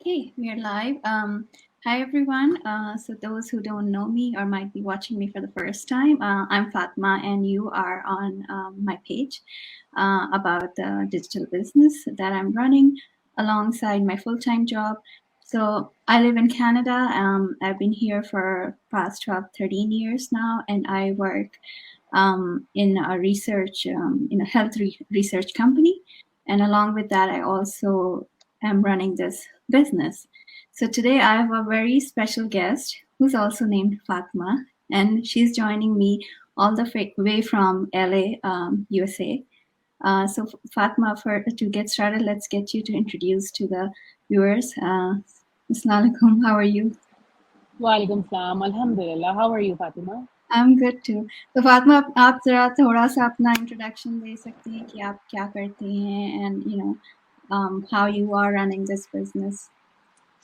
Okay, we are live. Hi everyone. So those who don't know me or might be watching me for the first time, I'm Fatma, and you are on my page about the digital business that I'm running alongside my full-time job. So I live in Canada. I've been here for past 12, 13 years now, and I work in a research in a research company. And along with that, I also am running this business. So today I have a very special guest who's also named Fatma, and she's joining me all the way from LA, USA. So Fatma, to get started, let's get you to introduce to the viewers. Assalamu alaikum, how are you? Walaikum salam. Alhamdulillah. How are you, Fatima? I'm good too. तो फातिमा आप जरा थोड़ा सा अपना introduction दे सकती हैं कि आप क्या करती हैं and how you are running this business.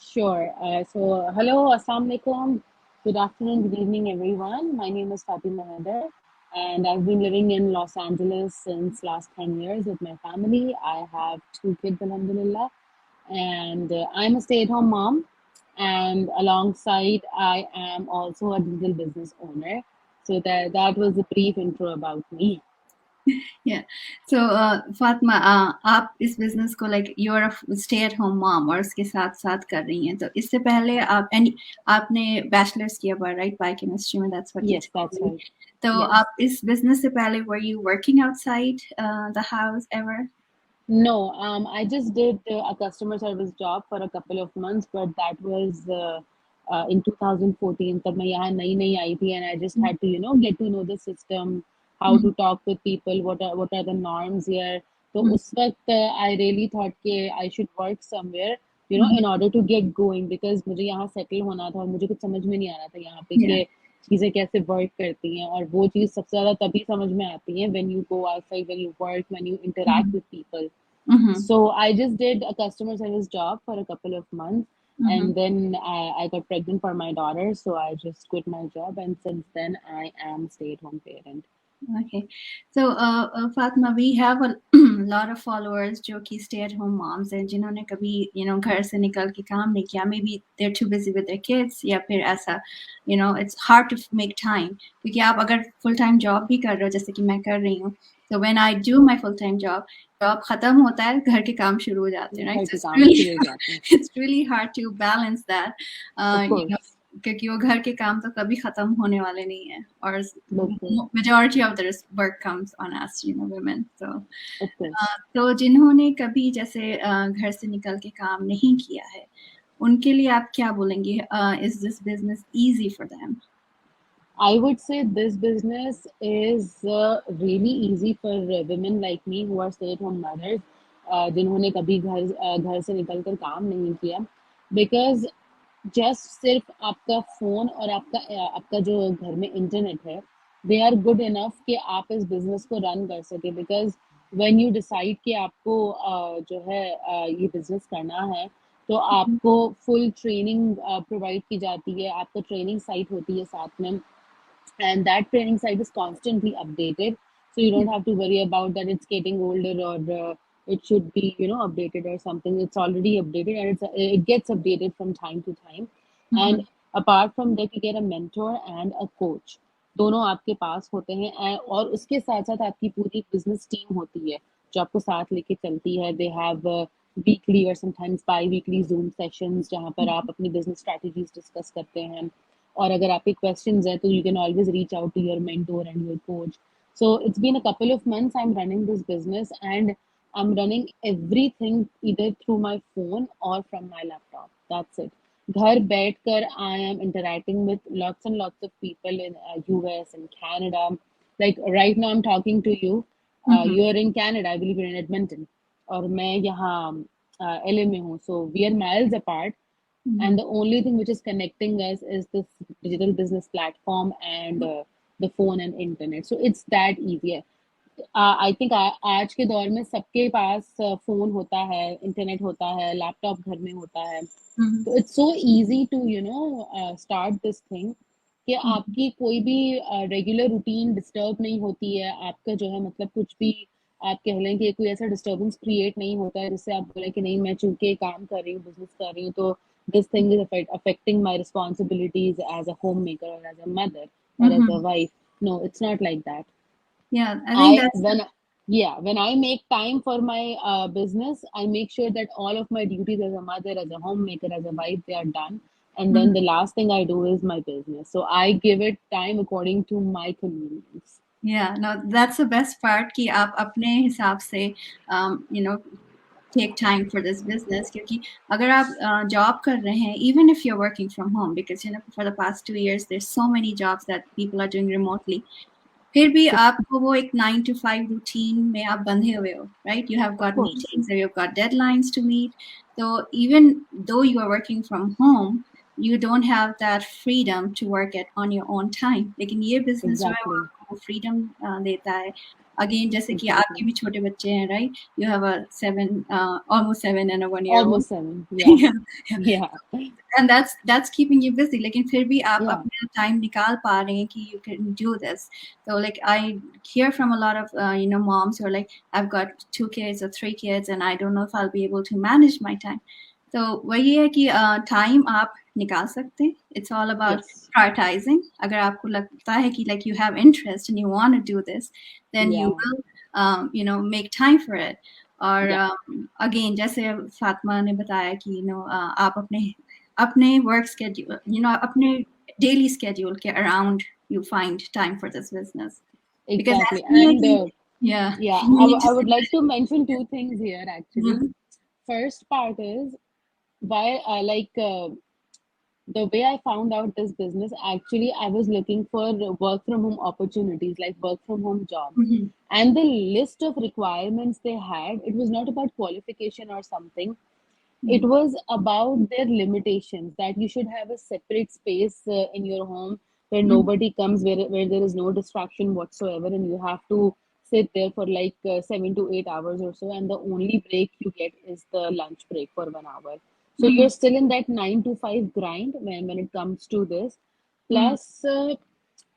Sure. Hello, assalamu alaikum. Good afternoon, good evening, everyone. My name is Fatima Heather, and I've been living in Los Angeles since last 10 years with my family. I have two kids, alhamdulillah, and I'm a stay-at-home mom. And alongside, I am also a digital business owner. So that was a brief intro about me. Yeah. So Fatima आप इस business को like you are a stay at home mom और उसके साथ साथ कर रही हैं तो इससे पहले आप एंड आपने बैचलर्स किया हुआ राइट बायोकेमिस्ट्री में that's what you Yes, that's right. तो Yes. आप इस बिजनेस से पहले were you working outside the house ever. No, I just did a customer service job for a couple of months, but that was in 2014. तब मैं यहाँ नई नई आई थी, and I just had to, get to know the system, how to talk with people, what are the norms here. तो उस वक्त I really thought कि I should work somewhere, in order to get going, because मुझे यहाँ settle होना था और मुझे कुछ समझ में नहीं आ रहा था यहाँ पे Yeah. कि चीज़ें कैसे वर्क करती हैं, और वो चीज़ सबसे ज़्यादा तभी समझ में आती है when you go outside, when you work, when you interact with people. Mm-hmm. So I just did a customer service job for a couple of months, Mm-hmm. and then I got pregnant for my daughter, so I just quit my job, and since then I am stay-at-home parent. Okay. So, Fatima, we have a lot of followers जो कि stay-at-home moms हैं जिन्होंने कभी घर से निकल के काम नहीं किया. Maybe they're too busy with their kids या फिर ऐसा it's hard to make time क्योंकि आप अगर full time job भी कर रहे हो जैसे कि मैं कर रही हूँ. So when I do my full time job खत्म होता है घर के काम शुरू हो जाते हैं, right? घर So के it's काम really शुरू हो जाते हैं. it's really hard to balance that. Of You know, course, क्योंकि वो घर के काम तो कभी खत्म होने वाले नहीं है और बिल्कुल, majority of the work comes on us, women. So of course. तो जिन्होंने कभी जैसे घर से निकल के काम नहीं किया है उनके लिए आप क्या बोलेंगे? Is this business easy for them? I would say this business is really easy for women like me who are stay-at-home mothers, जिन्होंने कभी घर से निकल कर काम नहीं किया, because जस्ट सिर्फ आपका फ़ोन और आपका जो घर में इंटरनेट है, दे आर गुड इनफ कि आप इस बिज़नेस को रन कर सकें, बिकॉज़ व्हेन यू डिसाइड कि आपको जो है ये बिज़नेस करना है, तो आपको फुल ट्रेनिंग प्रोवाइड की जाती है, आपको ट्रेनिंग साइट होती है साथ में, and that training site is constantly updated, so you don't have to worry about that it's getting older, or it should be updated or something. It's already updated, and it gets updated from time to time. And apart from that, you get a mentor and a coach. दोनों आपके पास होते हैं, और उसके साथ साथ आपकी पूरी बिजनेस टीम होती है जो आपको साथ लेके चलती है. दे हैव वीकली और sometimes by weekly zoom sessions जहाँ पर आप अपनी बिजनेस स्ट्रैटेजीज डिस्कस करते हैं, और अगर आपके क्वेश्चंस हैं तो you can always reach out to your mentor and your coach. So it's been a couple of months I'm running this business, and I'm running everything either through my phone or from my laptop. That's it. घर बैठकर I am interacting with lots and lots of people in US and Canada. Like right now I'm talking to you. You're in Canada, I believe you're in Edmonton. और मैं यहाँ LA में हूँ. So we are miles apart, and the only thing which is connecting us is this digital business platform and the phone and internet. So it's that easy. I think आज के दौर में सबके पास फोन होता है, internet होता है, laptop घर में होता है, तो it's so easy to start this thing कि आपकी कोई भी रेगुलर रूटीन डिस्टर्ब नहीं होती है, आपका जो है मतलब कुछ भी आप कह लें कि कोई ऐसा डिस्टर्बेंस क्रिएट नहीं होता है जिससे आप बोले कि नहीं मैं चूंकि काम कर रही हूँ, बिजनेस कर रही हूँ, तो this thing is affecting my responsibilities as a homemaker or as a mother or as a Mm-hmm. wife. No, it's not like that. Yeah, I think I that's when Yeah, when I make time for my business, I make sure that all of my duties as a mother, as a homemaker, as a wife, they are done. And then mhm. the last thing I do is my business. So I give it time according to my convenience. Yeah, no, that's the best part कि आप अपने हिसाब से you know take time for this business क्योंकि अगर आप job कर रहे हैं even if you're working from home because for the past 2 years there's so many jobs that people are doing remotely फिर भी So, आपको वो एक 9 to 5 रूटीन में आप बंधे हुए हो right you have of got course, meetings you have got deadlines to meet so even though you are working from home you don't have that freedom to work at on your own time लेकिन ये business जो है वो exactly, आपको freedom देता है again जैसे कि exactly. आपके भी छोटे बच्चे हैं right you have a 7 almost 7 and a 1 year old Almost 7. Yeah, yeah, yeah, and that's keeping you busy लेकिन फिर भी आप yeah, अपना time निकाल पा रहे हैं कि you can do this so like I hear from a lot of moms who are like I've got 2 kids or 3 kids and I don't know if I'll be able to manage my time तो वही है कि time आप निकाल सकते हैं it's all about yes, prioritizing अगर आपको लगता है कि like you have interest and you want to do this then you yeah, will make time for it और yeah, अगेन जैसे फातिमा ने बताया कि आप अपने अपने वर्क स्केड्यूल अपने डेली स्केड्यूल के around you find time for this business because exactly. ऐसा नहीं है And कि yeah yeah, you need to I would sit like to there. mention two things here actually. Mhm, First part is why I the way I found out this business, actually, I was looking for work from home opportunities, like work from home jobs. mhm, And the list of requirements they had, it was not about qualification or something. It mhm, was about their limitations that you should have a separate space in your home where mhm, nobody comes, where there is no distraction whatsoever, and you have to sit there for like 7 to 8 hours or so, and the only break you get is the lunch break for 1 hour. So mhm, you're still in that 9 to 5 grind when it comes to this. mhm, Plus,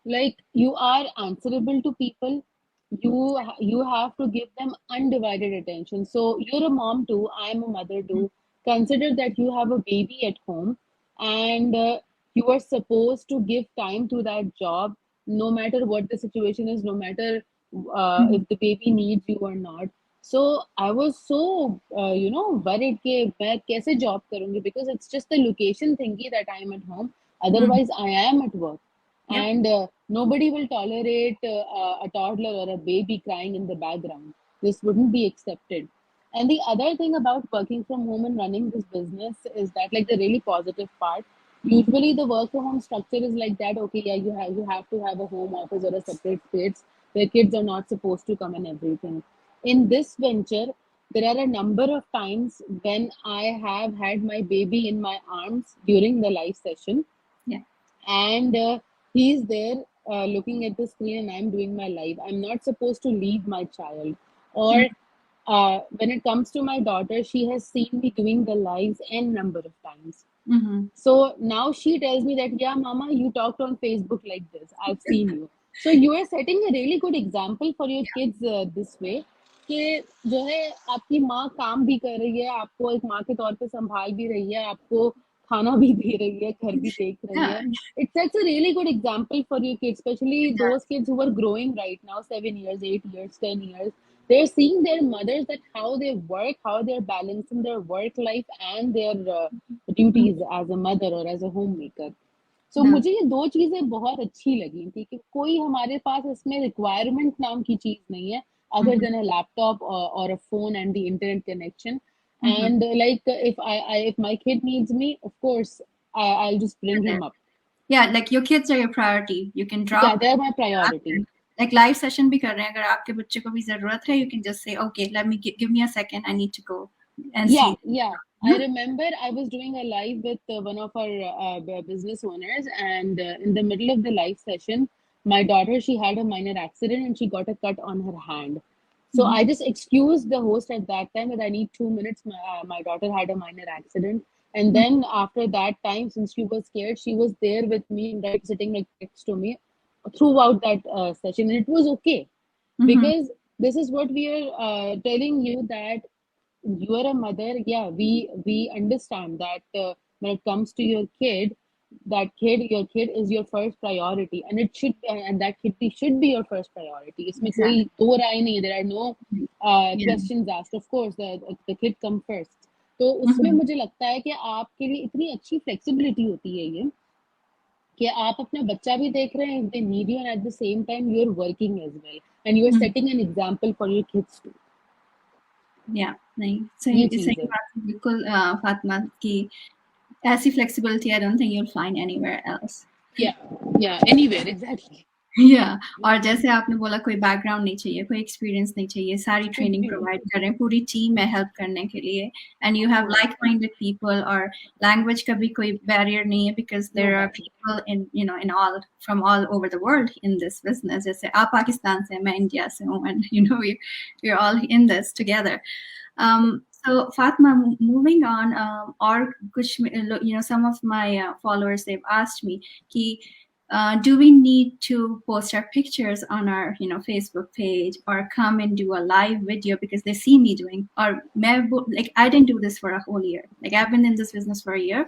like you are answerable to people. You have to give them undivided attention. So you're a mom too. I'm a mother too. Consider that you have a baby at home, and you are supposed to give time to that job, no matter what the situation is, no matter mhm, if the baby needs you or not. So I was so worried कि मैं कैसे job करूँगी, because it's just the location thingy that I am at home. mhm. Otherwise, I am at work, Yep. and nobody will tolerate a toddler or a baby crying in the background. This wouldn't be accepted. And the other thing about working from home and running this business is that, like, the really positive part, usually the work from home structure is like that. Okay, yeah, you have to have a home office or a separate space where kids are not supposed to come and everything. In this venture, there are a number of times when I have had my baby in my arms during the live session, Yeah. and he's there looking at the screen, and I'm doing my live. I'm not supposed to leave my child. Or Mhm, when it comes to my daughter, she has seen me doing the lives n number of times. mhm. So now she tells me that, yeah, Mama, you talked on Facebook like this. I've seen you. So you are setting a really good example for your kids this way. कि जो है आपकी माँ काम भी कर रही है, आपको एक माँ के तौर पे संभाल भी रही है, आपको खाना भी दे रही है, घर भी देख रही Yeah. है. It sets a really good example for your kids, especially It those does. kids who are growing right now, 7 years, 8 years, 10 years. They're seeing their mothers, that how they work, how they're balancing their work life and their Mhm. Duties as a mother और as a homemaker. So No. मुझे ये दो चीजें बहुत अच्छी लगी थी कि कोई हमारे पास इसमें रिक्वायरमेंट नाम की चीज नहीं है, other Mhm, then a laptop और a phone and the internet connection. mhm. And like if my kid needs me, of course I'll just You're bring there. him up. Yeah, like your kids are your priority. You can Yeah, drop they're my priority. like live session भी कर रहे हैं अगर आपके बच्चे को भी जरूरत है you can just say okay let me give me a second I need to go and see. Yeah, yeah. I Mhm, remember I was doing a live with one of our business owners, and in the middle of the live session, my daughter, she had a minor accident and she got a cut on her hand. So mhm, I just excused the host at that time that I need 2 minutes. My daughter had a minor accident. And mhm, then after that time, since she was scared, she was there with me, right, sitting like next to me throughout that session. And it was okay mhm, because this is what we are telling you, that you are a mother. Yeah, we understand that when it comes to your kid, your kid is your first priority, and it should and that kid should be your first priority. इसमें कोई Exactly. दो राय नहीं. There are no Yeah. questions asked. Of course, the kid come first. तो उसमें Mhm. मुझे लगता है कि आपके लिए इतनी अच्छी फ्लेक्सिबिलिटी होती है ये, कि आप अपना बच्चा भी देख रहे हैं, they need you, and at the same time you are working as well, and you are Mhm. setting an example for your kids too. Yeah, नहीं ये सही चीज सही है. बात है बिल्कुल फातिमा की ऐसी flexibility I don't think you'll find anywhere else. Yeah, yeah, anywhere, exactly. या और जैसे आपने बोला कोई बैकग्राउंड नहीं चाहिए, कोई एक्सपीरियंस नहीं चाहिए, सारी कुछ ट्रेनिंग भी नहीं. प्रोवाइड कर रहे हैं, पूरी टीम है हेल्प करने के लिए एंड यू हैव हाँ, लाइक माइंडेड पीपल और लैंग्वेज का भी कोई बैरियर नहीं है because no there are barrier. People in you know in all from all over the world in this business जैसे आप पाकिस्तान से हैं, मैं इंडिया से हूँ and you know we are all in this together. So Fatma, moving on, or kuch, you know, some of my followers they've asked me, ki, do we need to post our pictures on our, you know, Facebook page or come and do a live video because they see me doing? Or like I didn't do this for a whole year. Like I've been in this business for a year,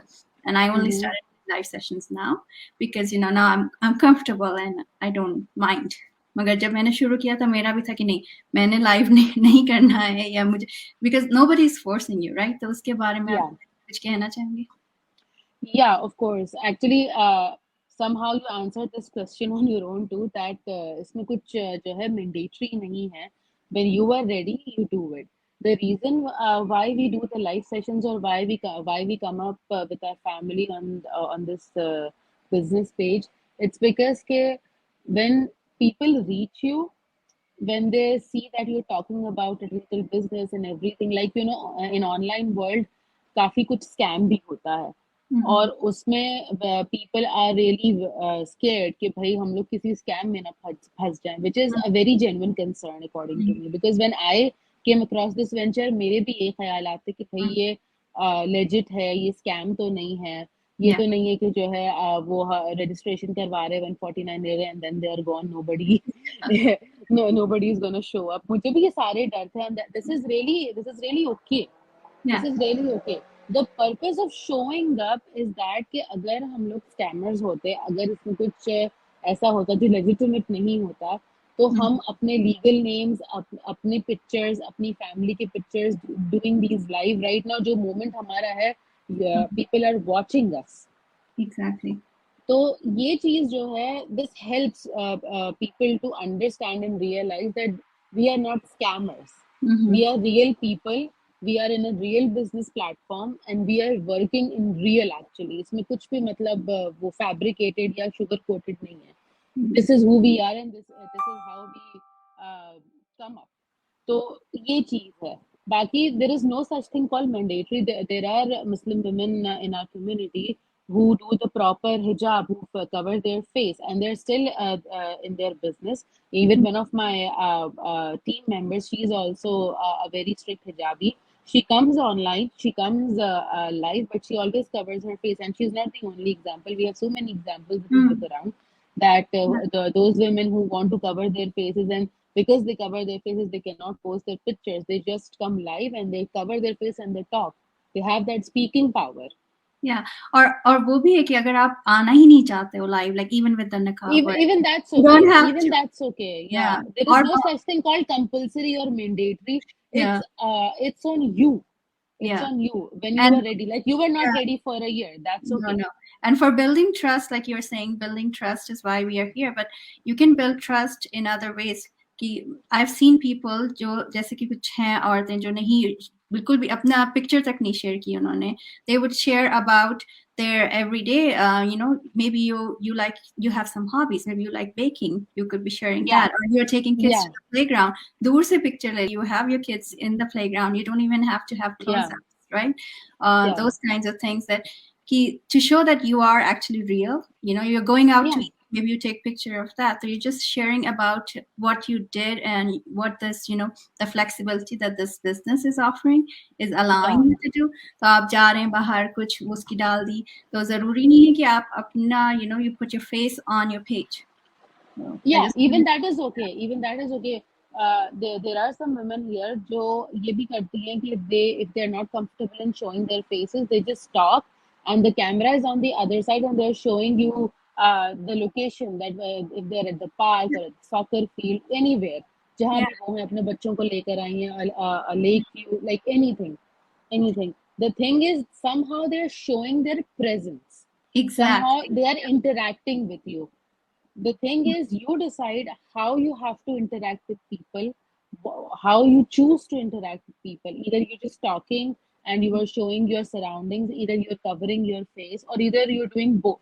and I only Mm-hmm. started live sessions now because you know now I'm comfortable and I don't mind. मगर जब मैंने शुरू किया था मेरा भी था कि नहीं मैंने लाइव नहीं करना है या मुझे because nobody is forcing you, right? तो उसके बारे में आप Yeah. कुछ कहना चाहेंगे? Yeah, of course. Actually, somehow you answered this question on your own too. That इसमें कुछ जो है mandatory नहीं है. When you are ready, you do it. The reason why we do the live sessions, or why we come up with our family on this business page, it's because के when people reach you, when they see that you're talking about a digital business and everything, like you know, in online world काफी कुछ scam भी होता है, Mhm. और उसमें people are really scared कि भाई हम लोग किसी scam में ना फंस जाएं, which is a very genuine concern according to Mhm. me, because when I came across this venture, मेरे भी ये ख्याल आते कि भाई ये legit है, ये scam तो नहीं है, ये Yeah. तो नहीं है कि जो है वो registration करवा रहे 149 दे रहे हैं and then they are gone, nobody no, nobody is gonna show up. मुझे भी ये सारे डर थे, and this is really okay. This Yeah. is really okay. The purpose of showing up is that कि अगर हम लोग scammers होते, अगर इसमें कुछ ऐसा होता जो legitimate नहीं होता, तो हम Mhm. अपने legal names, अपने pictures, अपनी family के pictures doing these live right now, जो moment हमारा है, Mhm. people are watching us. Exactly. तो ये चीज जो है, this helps people to understand and realize that we are not scammers. We Mhm. are real people. We are in a real business platform and we are working in real actually. इसमें कुछ भी मतलब वो fabricated या sugar coated नहीं है. Mhm. This is who we are, and this is how we come up. तो ये चीज है. बाकी there is no such thing called mandatory. There are Muslim women in our community who do the proper hijab, who cover their face, and they're still in their business. Even one of my team members, she is also a very strict hijabi. She comes online, she comes live, but she always covers her face. And she's not the only example. We have so many examples if you look Mhm. around, that Yeah. those women who want to cover their faces, and because they cover their faces, they cannot post their pictures. They just come live and they cover their face and they talk. They have that speaking power. Yeah. और वो भी है कि अगर आप आना ही नहीं चाहते हो live like even with the niqab or Even that's you don't okay. have Even to. that's okay. Yeah, Yeah. there is और no such thing called compulsory or mandatory. yeah. It's on you. It's Yeah. on you when you And are ready. Like you were not yeah. ready for a year. That's No, okay. no. And for building trust, like you were saying, building trust is why we are here. But you can build trust in other ways. कि I've seen people जो जैसे कि कुछ हैं औरतें जो नहीं बिल्कुल भी अपना पिक्चर तक नहीं शेयर की उन्होंने. They would share about their everyday. You know, maybe you like you have some hobbies. Maybe you like baking. You could be sharing Yeah, that, or you're taking kids to yeah, the playground. दूर से picture ले. You have your kids in the playground. You don't even have to have yeah, close-ups, right? yeah, Those kinds of things that to show that you are actually real. You know, you're going out to yeah, eat, maybe you take picture of that. So you're just sharing about what you did and what this, you know, the flexibility that this business is offering is allowing yeah. you to do. तो आप जा रहे हैं बाहर कुछ उसकी डाल दी तो जरूरी नहीं है कि आप अपना you know you put your face on your page. So I Yeah, just even that is okay. Even that is okay. there are some women here जो ये भी करती हैं कि if they're not comfortable in showing their faces, they just talk, and the camera is on the other side, and they're showing you the location that if they're at the park or at the soccer field, anywhere, जहाँ Yeah, भी वो हैं अपने बच्चों को लेकर आई हैं, a lake view, like anything. The thing is, somehow they're showing their presence. Somehow exactly. they are interacting with you. The thing is, you decide how you have to interact with people, how you choose to interact with people. Either you're just talking and you are showing your surroundings, either you're covering your face, or either you're doing both,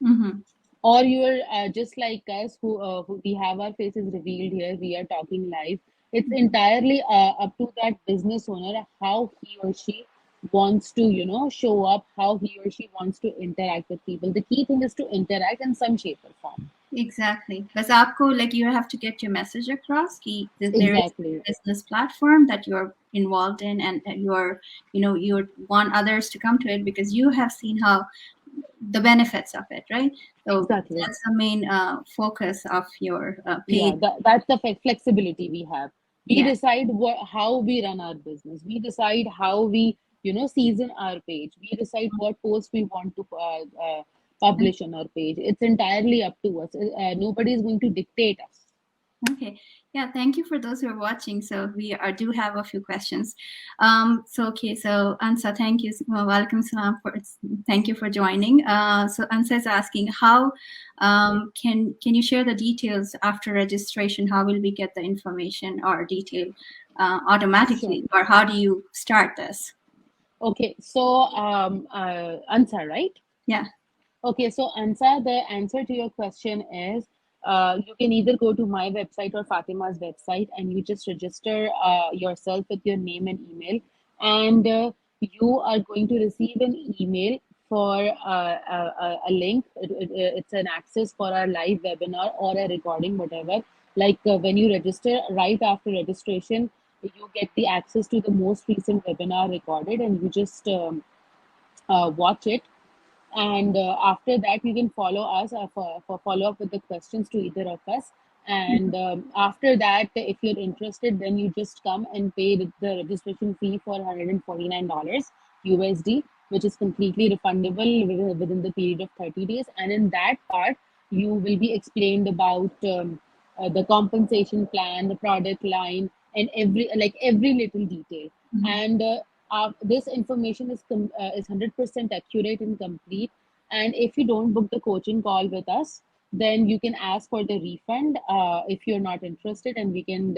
Mm-hmm. or you're just like us who we have our faces revealed here, we are talking live. It's entirely up to that business owner how he or she wants to show up, how he or she wants to interact with people. The key thing is to interact in some shape or form. Exactly. Because आपको like you have to get your message across that there is Exactly. a business platform that you're involved in, and you're you want others to come to it because you have seen how the benefits of it, right? So Exactly. that's the main focus of your Yeah, page. that's the flexibility we have. We Yeah. decide how we run our business. We decide how we, season our page. We decide what posts we want to publish on our page. It's entirely up to us. Nobody is going to dictate us. Okay. Yeah, thank you for those who are watching. So we are, do have a few questions. So okay, so Ansa, thank you. Welcome, Salam, for thank you for joining. So Ansa is asking how can you share the details after registration? How will we get the information or detail Sure. automatically, or how do you start this? Okay, so answer, right? Yeah. Okay, so the answer to your question is you can either go to my website or Fatima's website and you just register yourself with your name and email, and you are going to receive an email for a link. It's an access for our live webinar or a recording, whatever. Like when you register, right after registration, you get the access to the most recent webinar recorded, and you just watch it, and after that you can follow us for follow up with the questions to either of us, and after that if you're interested then you just come and pay the registration fee for $149 USD, which is completely refundable within the period of 30 days, and in that part you will be explained about the compensation plan, the product line, and every little detail, Mhm. and this information is 100% accurate and complete. And if you don't book the coaching call with us, then you can ask for the refund if you're not interested, and we can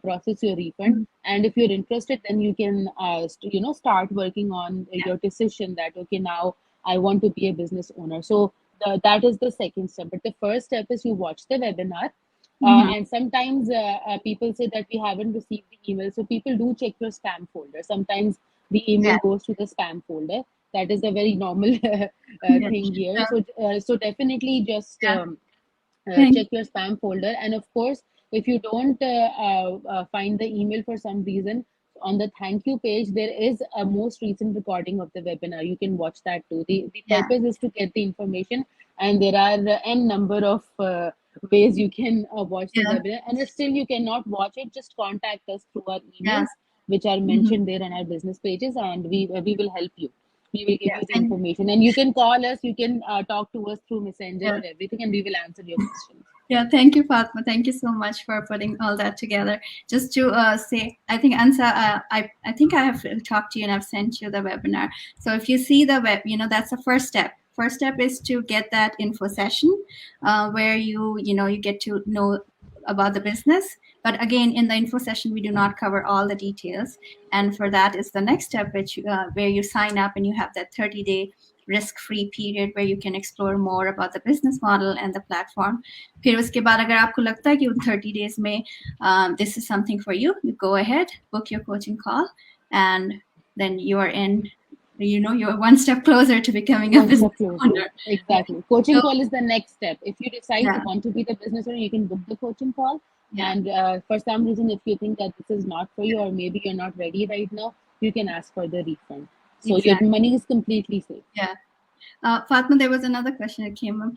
process your refund. Mhm. And if you're interested, then you can start working on Yeah. your decision that okay, now I want to be a business owner. So that is the second step. But the first step is you watch the webinar, Mhm. and sometimes people say that we haven't received the email. So people do check your spam folder. Sometimes the Yeah. email goes to the spam folder. That is a very normal Yeah. thing here. So, So definitely just yeah. Thank check your spam folder. And of course, if you don't find the email for some reason, on the thank you page, there is a most recent recording of the webinar. You can watch that too. The yeah. purpose is to get the information, and there are n number of ways you can watch the Yeah. webinar. And if still you cannot watch it, just contact us through our Yeah. emails, which are Mhm. mentioned there on our business pages, and we will help you. We will give Yeah. you the Thank information, and you can call us. You can talk to us through Messenger yeah. or everything, and we will answer your questions. Yeah, thank you, Fatma. Thank you so much for putting all that together. Just to say, I think Ansa, I think I have talked to you and I've sent you the webinar. So if you see the web, that's the first step. First step is to get that info session where you get to know about the business. But again, in the info session, we do not cover all the details. And for that is the next step, which where you sign up and you have that 30-day risk-free period where you can explore more about the business model and the platform. फिर उसके बाद अगर आपको लगता है कि उन 30 days में this is something for you, you go ahead, book your coaching call, and then you are in, you're one step closer to becoming a One step business closer. owner. Yeah. Exactly. Coaching So call is the next step. If you decide you yeah, want to be the business owner, you can book the coaching call. yeah, And for some reason, if you think that this is not for you, or maybe you're not ready right now, you can ask for the refund. So your exactly. money is completely safe. Yeah. Fatma, there was another question that came up.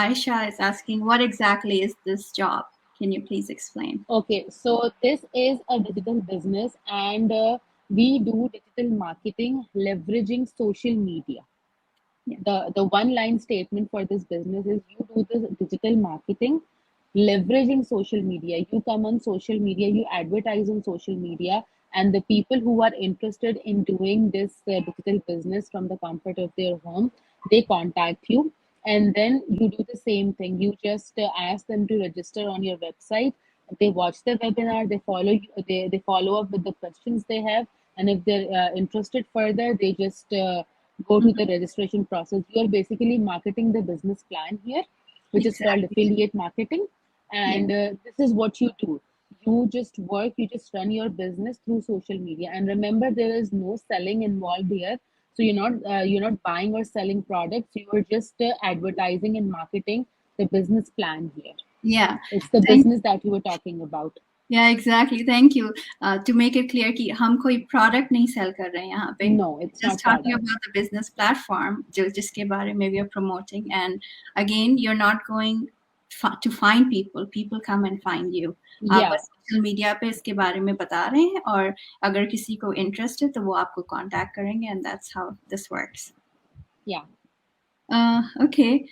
Aisha is asking, what exactly is this job? Can you please explain? Okay, so this is a digital business, and we do digital marketing leveraging social media. Yeah. The one line statement for this business is you do this digital marketing leveraging social media. You come on social media, you advertise on social media, and the people who are interested in doing this digital business from the comfort of their home, they contact you, and then you do the same thing. You just ask them to register on your website. They watch the webinar, they follow you, they follow up with the questions they have, and if they're interested further, they just go to the Mhm. registration process. You are basically marketing the business plan here, which is called Exactly. affiliate marketing. Yeah. And this is what you do. You just work, you just run your business through social media. And remember, there is no selling involved here. So you're not buying or selling products. You are just advertising and marketing the business plan here. Yeah. It's the Thank business that you were talking about. Yeah, exactly. Thank you. To make it clear कि हम कोई product नहीं sell कर रहे हैं यहाँ पे. No, it's Just not talking product. about the business platform जो जिसके बारे में we are promoting. And again, you're not going to find people. People come and find you. आप Yeah, बस social media पे इसके बारे में बता रहे हैं और अगर किसी को interest है तो वो आपको contact करेंगे, and that's how this works. yeah. Okay.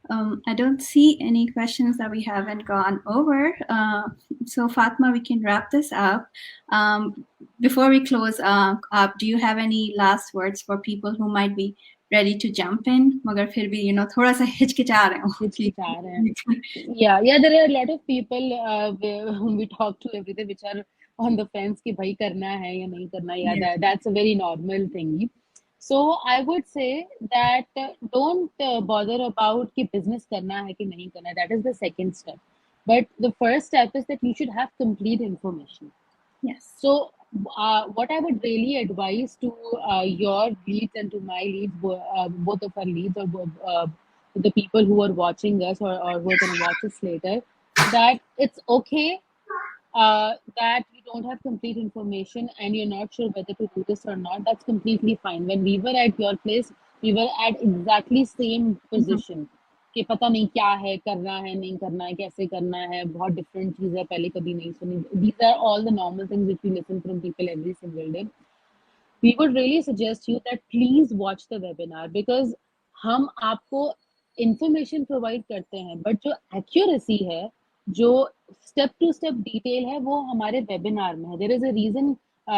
I don't see any questions that we haven't gone over. So Fatma, we can wrap this up. Before we close up, do you have any last words for people who might be ready to jump in? मगर फिर भी थोड़ा सा हिचकिचा रहे हो कि हिचकिचा रहे हैं. Yeah, there are a lot of people whom we talk to every day, which are on the fence कि भाई करना है या नहीं करना. Yeah, yeah. that's a very normal thing. So I would say that don't bother about कि business करना है कि नहीं करना. That is the second step. But the first step is that you should have complete information. Yes. So, what I would really advise to your leads and to my leads, both of our leads, or the people who are watching us or who are going to watch us later, that it's okay that you don't have complete information and you're not sure whether to do this or not. That's completely fine. When we were at your place, we were at exactly same Mhm. position. कि पता नहीं क्या है, करना है, नहीं करना है, कैसे करना है, बहुत डिफरेंट चीज़ है, पहले कभी नहीं सुनी. These are all the normal things which we listen from people every single day. We would really suggest you that please watch the webinar, because हम आपको information provide करते हैं, but जो accuracy है, जो step to step detail है, वो हमारे webinar में है. There is a reason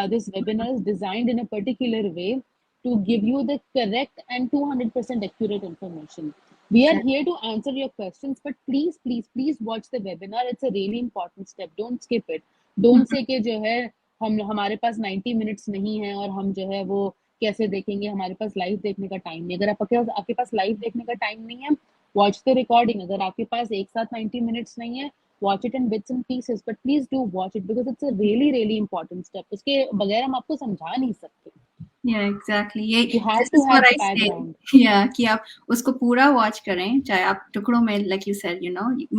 this webinar is designed in a particular way to give you the correct and 200% accurate information. We are Exactly. here to answer your questions, but please, please, please watch the webinar. It's a really important step. Don't skip it. Don't Mhm. say कि जो है हम हमारे पास 90 minutes नहीं है और हम जो है वो कैसे देखेंगे, हमारे पास लाइव देखने का टाइम नहीं. अगर आपके पास लाइव देखने का टाइम नहीं है, वॉच द रिकॉर्डिंग. अगर आपके पास एक साथ 90 मिनट्स नहीं है, watch it in bits and pieces, but please do watch it because it's a really really important step. उसके बगैर हम आपको समझा नहीं सकते. Yeah, exactly. ये You have this to is what have I the say. background. Yeah, कि आप उसको पूरा watch करें, चाहे आप टुकड़ों में, like you said,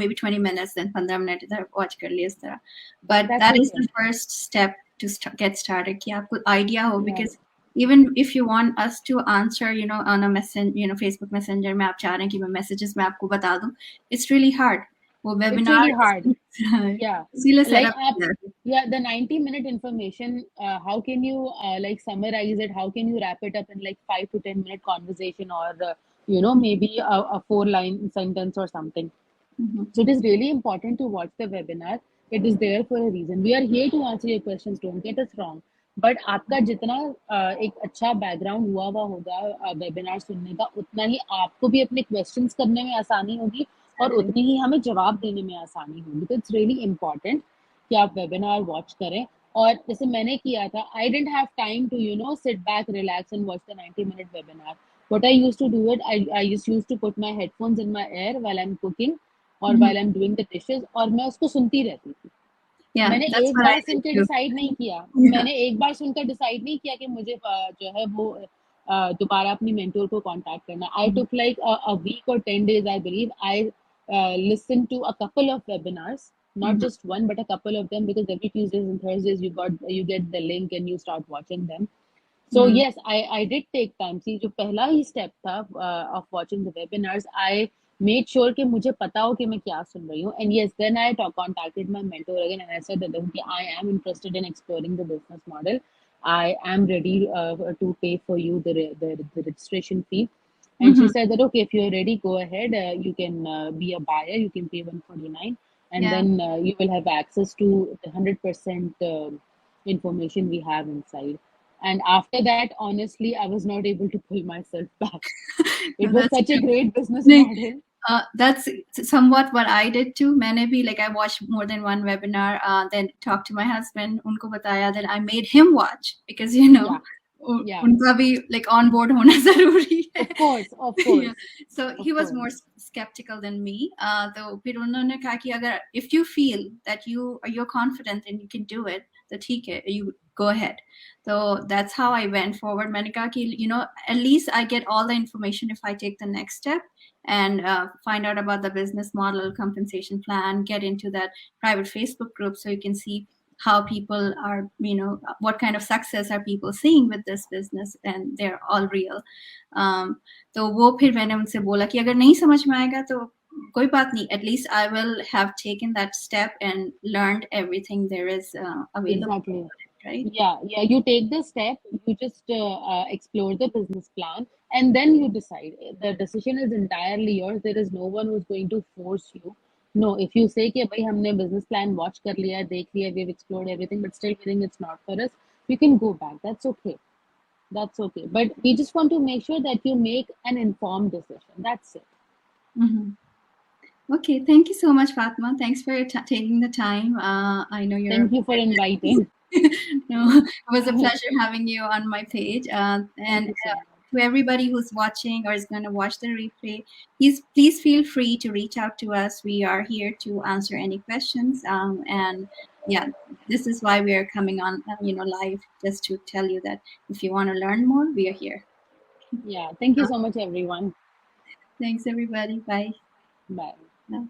maybe 20 minutes, then 15 minute इधर watch कर लिए इस तरह. But That's that is okay. the first step to get started. कि आपको idea हो, Yeah. because even if you want us to answer, on a Facebook Messenger में आप चाह रहे हैं कि मैं messages में आपको बता दूं, it's really hard. वो It's webinar really hard. Yeah, इसीलिए set like up किया है. yeah, the 90-minute information, how can you like summarize it? How can you wrap it up in like 5 to 10 minute conversation, or maybe a 4 line sentence or something? Mhm. So it is really important to watch the webinar. It is there for a reason. We are here to answer your questions. Don't get us wrong. But आपका जितना एक अच्छा background हुआ होगा webinar सुनने का, उतना ही आपको भी अपने क्वेश्चंस करने में आसानी होगी और Exactly. उतनी ही हमें जवाब देने में आसानी होगी. तो इट्स रियली इम्पॉर्टेंट कि आप वेबिनार वॉच करें. और जैसे मैंने किया था, I didn't have time to sit back, relax and watch the 90-minute webinar. What I used to do it, I just used to put my headphones in my ear while I'm cooking और Mhm. while I'm doing the dishes, और मैं उसको सुनती रहती थी. Yeah, मैंने that's एक what I bar did सुन के too. डिसाइड नहीं किया. Yeah. मैंने एक बार सुनकर डिसाइड नहीं किया कि मुझे जो है वो दोबारा अपनी मेंटोर को कांटेक्ट करना. I Mhm. Took like a week और 10 days, I believe. I listen to a couple of webinars, not Mhm. just one but a couple of them, because every Tuesdays and Thursdays you get the link and you start watching them. So Mm. yes, I did take time. See, जो पहला ही step था of watching the webinars, I made sure कि मुझे पता हो कि मैं क्या सुन रही हूँ. And yes, then I contacted my mentor again and I said that okay, I am interested in exploring the business model. I am ready to pay for you the registration fee. And she Mhm. said that okay, if you're ready, go ahead. You can be a buyer. You can pay 149, and Yeah. then you will have access to the 100% information we have inside. And after that, honestly, I was not able to pull myself back. No, It was that's such a good. great business नहीं, model. that's somewhat what I did too. मैंने भी like I watched more than one webinar, then talked to my husband, उनको बताया, then I made him watch because Yeah, yeah, उनका भी like on board होना ज़रूरी है. of course, of Yeah. course, So of he was course. more skeptical than me. तो फिर उन्होंने कहा कि अगर if you feel that you're confident and you can do it, तो ठीक है, you go ahead. So that's how I went forward. मैंने कहा कि at least I get all the information if I take the next step and find out about the business model, compensation plan, get into that private Facebook group so you can see how people are, what kind of success are people seeing with this business, and they're all real. तो वो फिर मैंने उनसे बोला कि अगर नहीं समझ में आएगा तो कोई बात नहीं, at least I will have taken that step and learned everything there is available, Exactly. right? Yeah, yeah. You take the step, you just explore the business plan, and then you decide. The decision is entirely yours. There is no one who's going to force you. No, if you say कि भाई हमने business plan watch कर लिया, देख लिया, we've explored everything, but still feeling it's not for us, you can go back. That's okay. That's okay. But we just want to make sure that you make an informed decision. That's it. Mhm. Okay, thank you so much, Fatma. Thanks for taking the time. I know you're Thank you for inviting. no, it was a pleasure having you on my page. And Thank you so much. to everybody who's watching or is going to watch the replay, please feel free to reach out to us. We are here to answer any questions. And yeah, this is why we are coming on, live, just to tell you that if you want to learn more, we are here. Yeah, thank you so much, everyone. Thanks, everybody. Bye. Bye. Bye.